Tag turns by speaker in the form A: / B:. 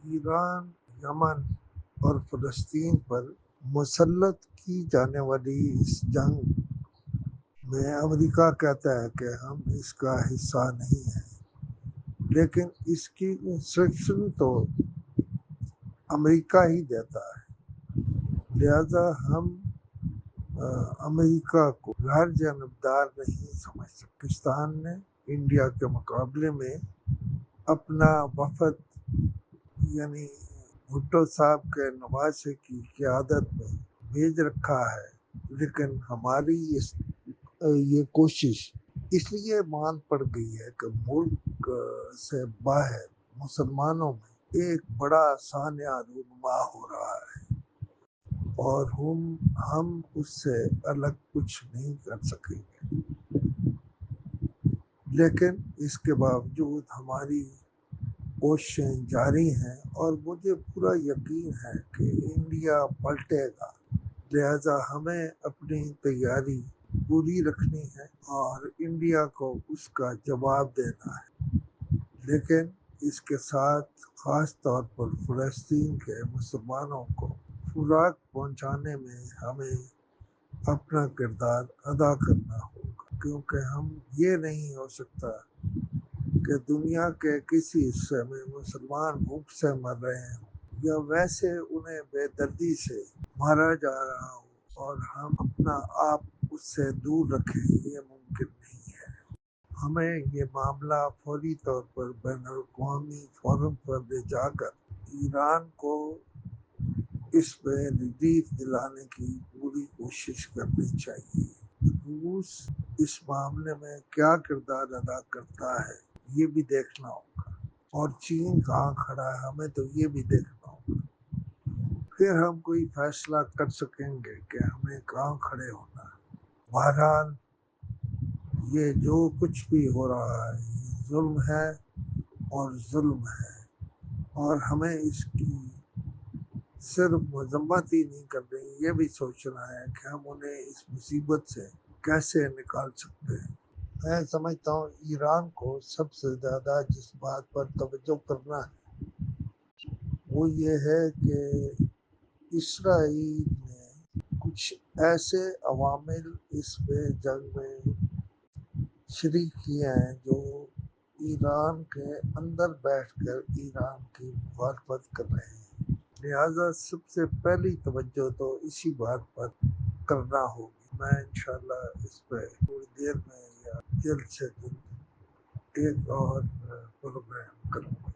A: ایران، یمن اور فلسطین پر مسلط کی جانے والی اس جنگ میں امریکہ کہتا ہے کہ ہم اس کا حصہ نہیں ہیں، لیکن اس کی انسٹرکشن تو امریکہ ہی دیتا ہے۔ لہذا ہم امریکہ کو غیر جانبدار نہیں سمجھ سکتے۔ پاکستان نے انڈیا کے مقابلے میں اپنا وفد یعنی بھٹو صاحب کے نواسے کی قیادت میں بھیج رکھا ہے، لیکن ہماری یہ کوشش اس لیے مان پڑ گئی ہے کہ ملک سے باہر مسلمانوں میں ایک بڑا سانحہ رونما ہو رہا ہے اور ہم اس سے الگ کچھ نہیں کر سکیں گے، لیکن اس کے باوجود ہماری کوششیں جاری ہیں اور مجھے پورا یقین ہے کہ انڈیا پلٹے گا۔ لہذا ہمیں اپنی تیاری پوری رکھنی ہے اور انڈیا کو اس کا جواب دینا ہے، لیکن اس کے ساتھ خاص طور پر فلسطین کے مسلمانوں کو خوراک پہنچانے میں ہمیں اپنا کردار ادا کرنا ہوگا، کیونکہ ہم یہ نہیں ہو سکتا کہ دنیا کے کسی حصے میں مسلمان بھوک سے مر رہے ہوں یا ویسے انہیں بے دردی سے مارا جا رہا ہو اور ہم اپنا آپ اس سے دور رکھیں، یہ ممکن نہیں ہے۔ ہمیں یہ معاملہ فوری طور پر بین الاقوامی فورم پر لے جا کر ایران کو اس میں ریلیف دلانے کی پوری کوشش کرنی چاہیے۔ روس اس معاملے میں کیا کردار ادا کرتا ہے یہ بھی دیکھنا ہوگا، اور چین کہاں کھڑا ہے ہمیں تو یہ بھی دیکھنا ہوگا، پھر ہم کوئی فیصلہ کر سکیں گے کہ ہمیں کہاں کھڑے ہونا ہے۔ بہرحال یہ جو کچھ بھی ہو رہا ہے یہ ظلم ہے اور ظلم ہے، اور ہمیں اس کی صرف مذمت ہی نہیں کرنی، یہ بھی سوچنا ہے کہ ہم انہیں اس مصیبت سے کیسے نکال سکتے ہیں۔ میں سمجھتا ہوں ایران کو سب سے زیادہ جس بات پر توجہ کرنا ہے وہ یہ ہے کہ اسرائیل نے کچھ ایسے عوامل اس میں جنگ میں شریک کیے ہیں جو ایران کے اندر بیٹھ کر ایران کی مخالفت کر رہے ہیں، لہٰذا سب سے پہلی توجہ تو اسی بات پر کرنا ہوگی۔ میں انشاءاللہ اس پہ تھوڑی دیر میں یا جلد سے جلد ایک اور پروگرام کروں گا۔